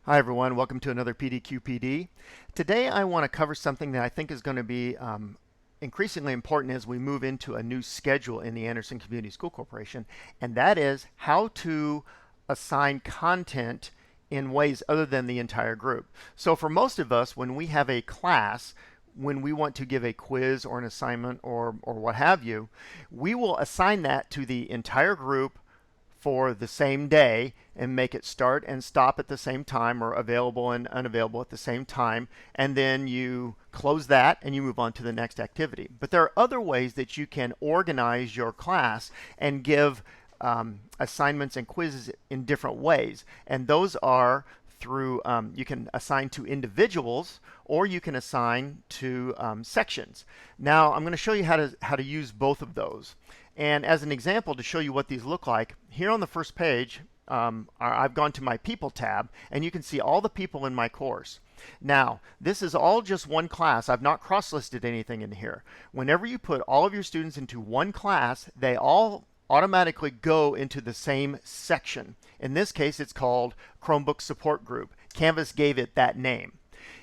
Hi everyone, welcome to another PDQPD. Today I want to cover something that I think is going to be increasingly important as we move into a new schedule in the Anderson Community School Corporation, and that is how to assign content in ways other than the entire group. So for most of us, when we have a class, when we want to give a quiz or an assignment or what have you, we will assign that to the entire group for the same day and make it start and stop at the same time or available and unavailable at the same time. And then you close that and you move on to the next activity. But there are other ways that you can organize your class and give assignments and quizzes in different ways. And those are through you can assign to individuals or you can assign to sections. Now I'm going to show you how to use both of those. And as an example to show you what these look like, here on the first page, I've gone to my People tab, and you can see all the people in my course. Now, this is all just one class. I've not cross-listed anything in here. Whenever you put all of your students into one class, they all automatically go into the same section. In this case, it's called Chromebook Support Group. Canvas gave it that name.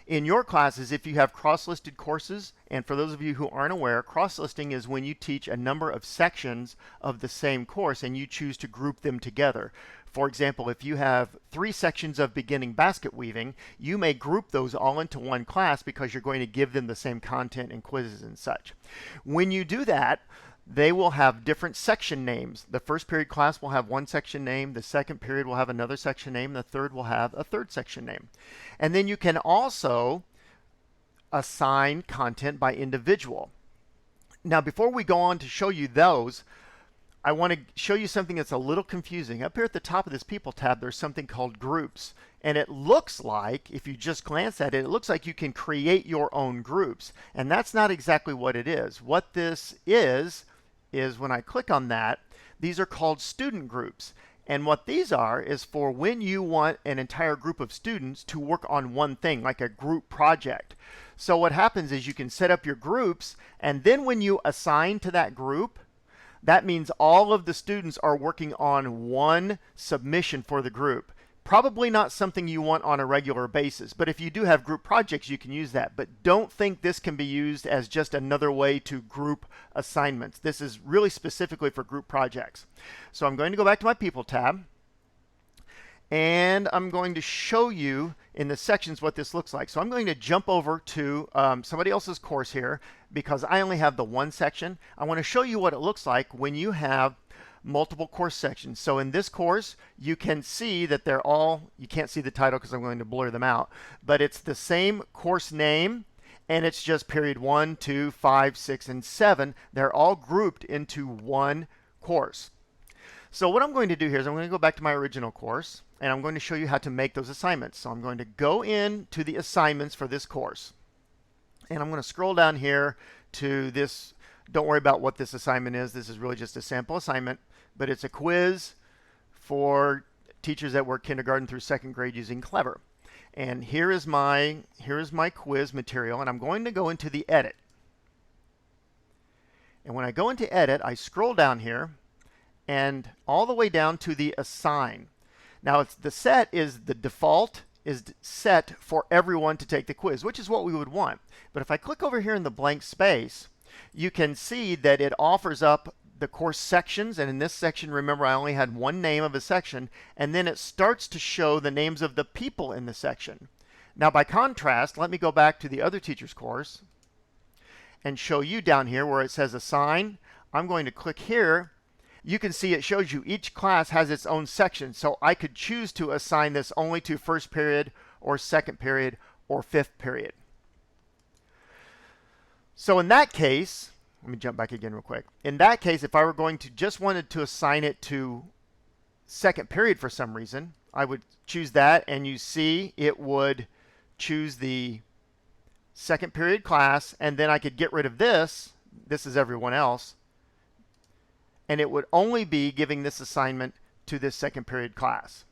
In your classes, if you have cross-listed courses, and for those of you who aren't aware, cross-listing is when you teach a number of sections of the same course and you choose to group them together. For example, if you have 3 sections of beginning basket weaving, you may group those all into one class because you're going to give them the same content and quizzes and such. When you do that, they will have different section names. The first period class will have one section name, the second period will have another section name, the third will have a third section name. And then you can also assign content by individual. Now, before we go on to show you those, I want to show you something that's a little confusing. Up here at the top of this People tab, there's something called Groups. And it looks like, if you just glance at it, it looks like you can create your own groups. And that's not exactly what it is. What this is when I click on that, these are called student groups. And what these are is for when you want an entire group of students to work on one thing, like a group project. So what happens is you can set up your groups, and then when you assign to that group, that means all of the students are working on one submission for the group. Probably not something you want on a regular basis, but if you do have group projects, you can use that. But don't think this can be used as just another way to group assignments. This is really specifically for group projects. So I'm going to go back to my People tab, and I'm going to show you in the sections what this looks like. So I'm going to jump over to somebody else's course here because I only have the one section. I want to show you what it looks like when you have multiple course sections. So in this course, you can see that they're all, you can't see the title because I'm going to blur them out, but it's the same course name, and it's just period 1, 2, 5, 6, and 7. They're all grouped into one course. So what I'm going to do here is I'm going to go back to my original course, and I'm going to show you how to make those assignments. So I'm going to go into the assignments for this course, and I'm going to scroll down here to this. Don't worry about what this assignment is. This is really just a sample assignment, but it's a quiz for teachers that work kindergarten through 2nd grade using Clever. And here is my quiz material, and I'm going to go into the edit. And when I go into edit, I scroll down here and all the way down to the assign. Now the set is the default is set for everyone to take the quiz, which is what we would want. But if I click over here in the blank space, you can see that it offers up the course sections, and in this section, remember, I only had one name of a section, and then it starts to show the names of the people in the section. Now by contrast, let me go back to the other teacher's course and show you down here where it says assign. I'm going to click here. You can see it shows you each class has its own section, so I could choose to assign this only to 1st period or 2nd period or 5th period. So in that case, let me jump back again real quick. In that case, if I were going to just wanted to assign it to 2nd period for some reason, I would choose that, and you see it would choose the 2nd period class, and then I could get rid of this. This is everyone else. And it would only be giving this assignment to this 2nd period class.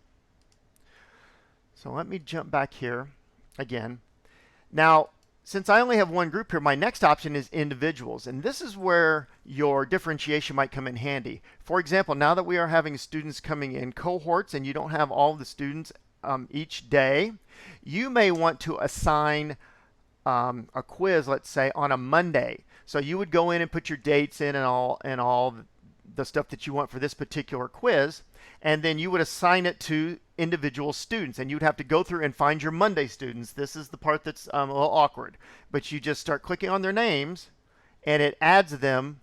So let me jump back here again. Now, since I only have one group here, my next option is individuals. And this is where your differentiation might come in handy. For example, now that we are having students coming in cohorts and you don't have all the students each day. You may want to assign a quiz, let's say, on a Monday. So you would go in and put your dates in and all the stuff that you want for this particular quiz, and then you would assign it to individual students, and you'd have to go through and find your Monday students. This is the part that's a little awkward, but you just start clicking on their names, and it adds them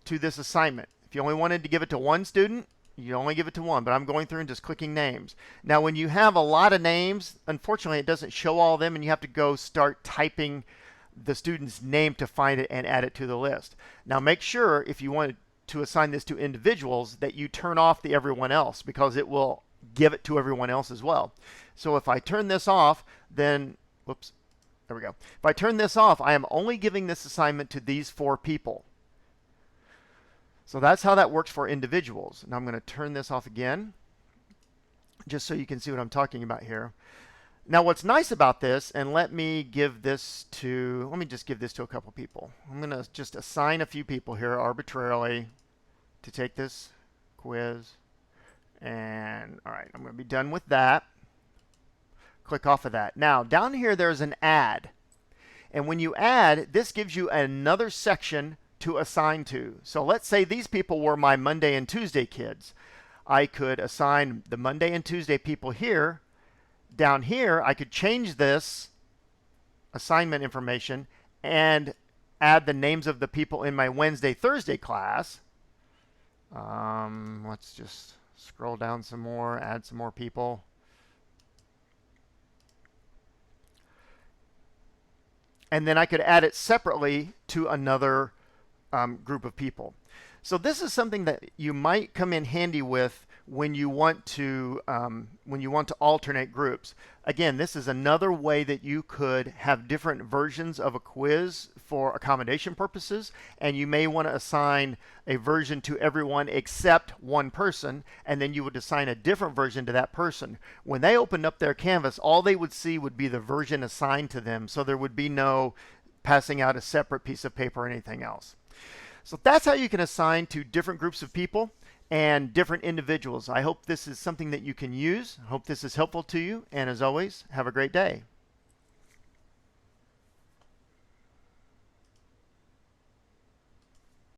to this assignment. If you only wanted to give it to one student, you only give it to one, but I'm going through and just clicking names. Now, when you have a lot of names, unfortunately, it doesn't show all of them, and you have to go start typing the student's name to find it and add it to the list. Now, make sure if you want to assign this to individuals that you turn off the everyone else, because it will give it to everyone else as well. So if I turn this off, then, whoops, there we go. If I turn this off, I am only giving this assignment to these 4 people. So that's how that works for individuals. Now I'm going to turn this off again, just so you can see what I'm talking about here. Now what's nice about this, and let me just give this to a couple people. I'm going to just assign a few people here arbitrarily to take this quiz. And all right, I'm going to be done with that. Click off of that. Now down here there's an add. And when you add, this gives you another section to assign to. So let's say these people were my Monday and Tuesday kids. I could assign the Monday and Tuesday people here. Down here, I could change this assignment information and add the names of the people in my Wednesday, Thursday class. Let's just scroll down some more, add some more people. And then I could add it separately to another group of people. So this is something that you might come in handy with when you want to alternate groups. Again, this is another way that you could have different versions of a quiz for accommodation purposes, and you may want to assign a version to everyone except one person, and then you would assign a different version to that person. When they opened up their Canvas, all they would see would be the version assigned to them, so there would be no passing out a separate piece of paper or anything else. So that's how you can assign to different groups of people and different individuals. I hope this is something that you can use. I hope this is helpful to you. And as always, have a great day.